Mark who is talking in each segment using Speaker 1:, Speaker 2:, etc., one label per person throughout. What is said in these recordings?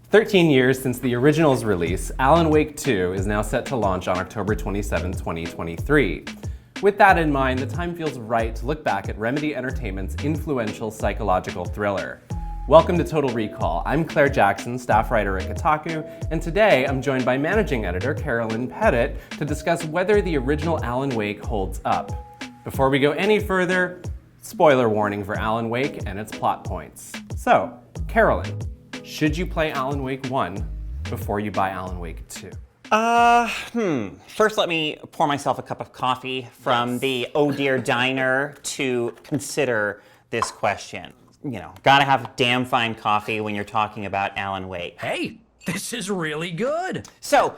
Speaker 1: 13 years since the original's release, Alan Wake 2 is now set to launch on October 27, 2023. With that in mind, the time feels right to look back at Remedy Entertainment's influential psychological thriller. Welcome to Total Recall. I'm Claire Jackson, staff writer at Kotaku, and today I'm joined by managing editor Carolyn Pettit to discuss whether the original Alan Wake holds up. Before we go any further, spoiler warning for Alan Wake and its plot points. So, Carolyn, should you play Alan Wake 1 before you buy Alan Wake 2?
Speaker 2: First, let me pour myself a cup of coffee from the Oh Dear Diner to consider this question. You know, gotta have damn fine coffee when you're talking about Alan Wake.
Speaker 3: Hey, this is really good.
Speaker 2: So,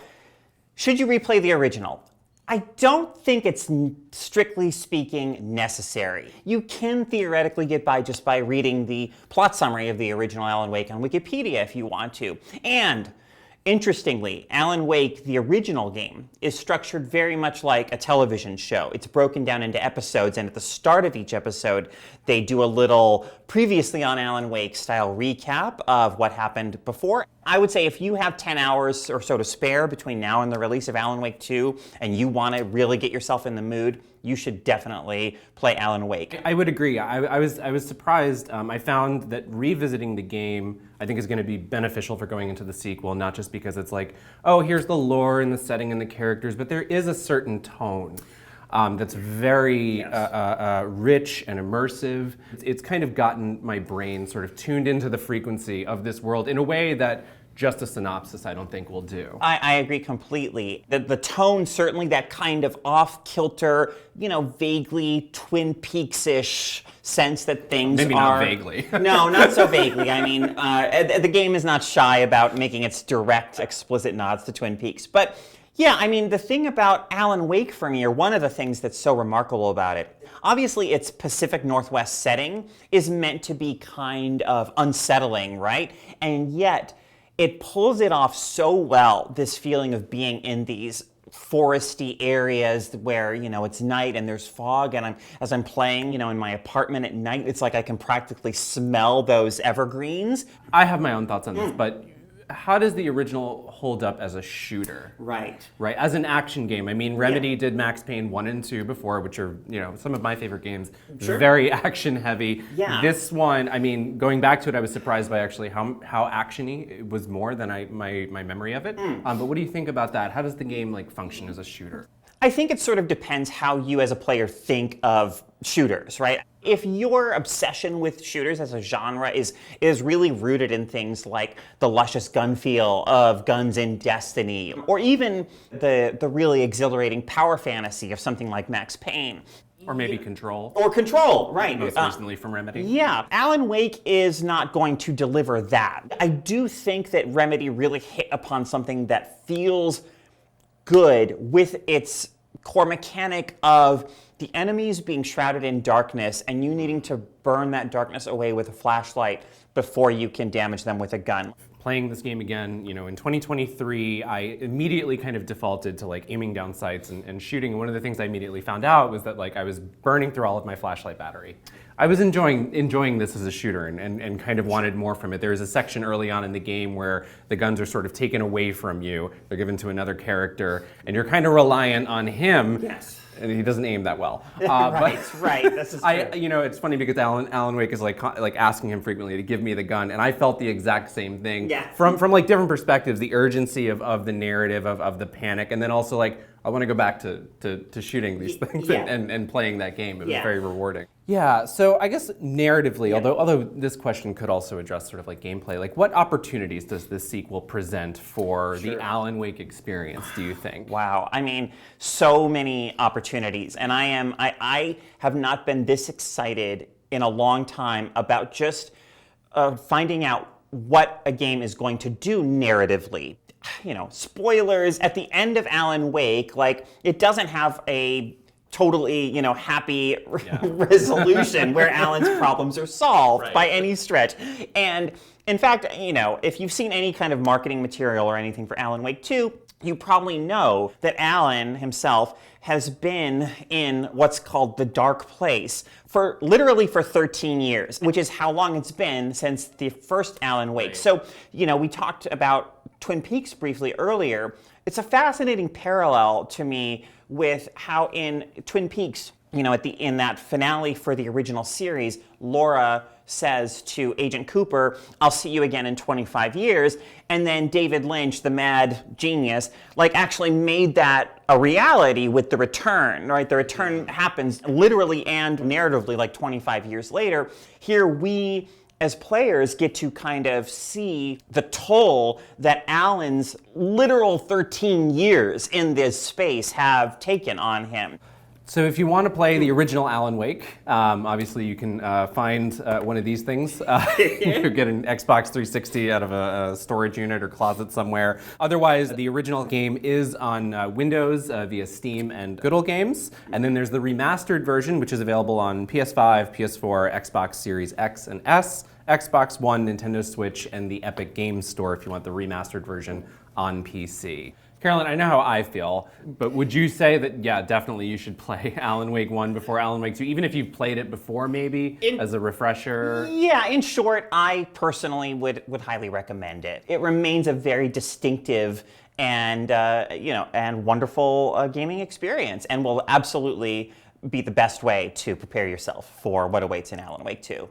Speaker 2: should you replay the original? I don't think it's, strictly speaking, necessary. You can theoretically get by just by reading the plot summary of the original Alan Wake on Wikipedia if you want to. And interestingly, Alan Wake, the original game, is structured very much like a television show. It's broken down into episodes, and at the start of each episode, they do a little previously on Alan Wake style recap of what happened before. I would say if you have 10 hours or so to spare between now and the release of Alan Wake 2, and you want to really get yourself in the mood, you should definitely play Alan Wake.
Speaker 1: I would agree. I was surprised. I found that revisiting the game, I think, is going to be beneficial for going into the sequel, not just because it's like, oh, here's the lore and the setting and the characters, but there is a certain tone that's very rich and immersive. It's kind of gotten my brain sort of tuned into the frequency of this world in a way that just a synopsis, I don't think, will do.
Speaker 2: I agree completely. The tone, certainly that kind of off-kilter, vaguely Twin Peaks-ish sense that things
Speaker 1: Maybe
Speaker 2: are...
Speaker 1: not vaguely.
Speaker 2: No, not so vaguely. I mean, the game is not shy about making its direct, explicit nods to Twin Peaks. But yeah, I mean, the thing about Alan Wake for me, or one of the things that's so remarkable about it, obviously its Pacific Northwest setting is meant to be kind of unsettling, right? And yet, it pulls it off so well, this feeling of being in these foresty areas where, it's night and there's fog, and as I'm playing, in my apartment at night, it's like I can practically smell those evergreens.
Speaker 1: I have my own thoughts on this, but how does the original hold up as a shooter?
Speaker 2: Right.
Speaker 1: Right, as an action game. I mean, Remedy did Max Payne 1 and 2 before, which are, some of my favorite games.
Speaker 2: Sure.
Speaker 1: Very action heavy.
Speaker 2: Yeah.
Speaker 1: This one, I mean, going back to it, I was surprised by actually how actiony it was more than my memory of it. But what do you think about that? How does the game function as a shooter?
Speaker 2: I think it sort of depends how you as a player think of shooters, right? If your obsession with shooters as a genre is really rooted in things like the luscious gun feel of guns in Destiny, or even the really exhilarating power fantasy of something like Max Payne.
Speaker 1: Or maybe Control.
Speaker 2: Or Control, right.
Speaker 1: Most recently from Remedy.
Speaker 2: Yeah, Alan Wake is not going to deliver that. I do think that Remedy really hit upon something that feels good with its core mechanic of the enemies being shrouded in darkness and you needing to burn that darkness away with a flashlight before you can damage them with a gun.
Speaker 1: Playing this game again, in 2023, I immediately kind of defaulted to aiming down sights and shooting. And one of the things I immediately found out was that I was burning through all of my flashlight battery. I was enjoying this as a shooter and kind of wanted more from it. There's a section early on in the game where the guns are sort of taken away from you. They're given to another character, and you're kind of reliant on him.
Speaker 2: Yes.
Speaker 1: And he doesn't aim that well.
Speaker 2: Right. This is true.
Speaker 1: It's funny because Alan Wake is like asking him frequently to give me the gun, and I felt the exact same thing.
Speaker 2: Yeah.
Speaker 1: From different perspectives, the urgency of the narrative, of the panic, and then also I want to go back to shooting these things and playing that game. It was very rewarding. Yeah, so I guess narratively, although this question could also address sort of gameplay, what opportunities does this sequel present for the Alan Wake experience, do you think?
Speaker 2: Wow, I mean, so many opportunities. And I have not been this excited in a long time about just finding out what a game is going to do narratively. Spoilers, at the end of Alan Wake, it doesn't have a totally, happy resolution where Alan's problems are solved by any stretch. And in fact, if you've seen any kind of marketing material or anything for Alan Wake 2, you probably know that Alan himself has been in what's called the dark place for literally for 13 years, which is how long it's been since the first Alan Wake.
Speaker 1: Right.
Speaker 2: So, we talked about Twin Peaks briefly earlier. It's a fascinating parallel to me with how in Twin Peaks, in that finale for the original series, Laura says to Agent Cooper, "I'll see you again in 25 years." And then David Lynch, the mad genius, actually made that a reality with The Return, right? The Return happens literally and narratively 25 years later. Here we, as players, get to kind of see the toll that Alan's literal 13 years in this space have taken on him.
Speaker 1: So if you want to play the original Alan Wake, obviously you can find one of these things. You could get an Xbox 360 out of a storage unit or closet somewhere. Otherwise, the original game is on Windows via Steam and Good Old Games. And then there's the remastered version, which is available on PS5, PS4, Xbox Series X and S, Xbox One, Nintendo Switch, and the Epic Games Store if you want the remastered version on PC. Carolyn, I know how I feel, but would you say that, yeah, definitely you should play Alan Wake 1 before Alan Wake 2, even if you've played it before maybe, as a refresher?
Speaker 2: Yeah, in short, I personally would highly recommend it. It remains a very distinctive and, and wonderful gaming experience, and will absolutely be the best way to prepare yourself for what awaits in Alan Wake 2.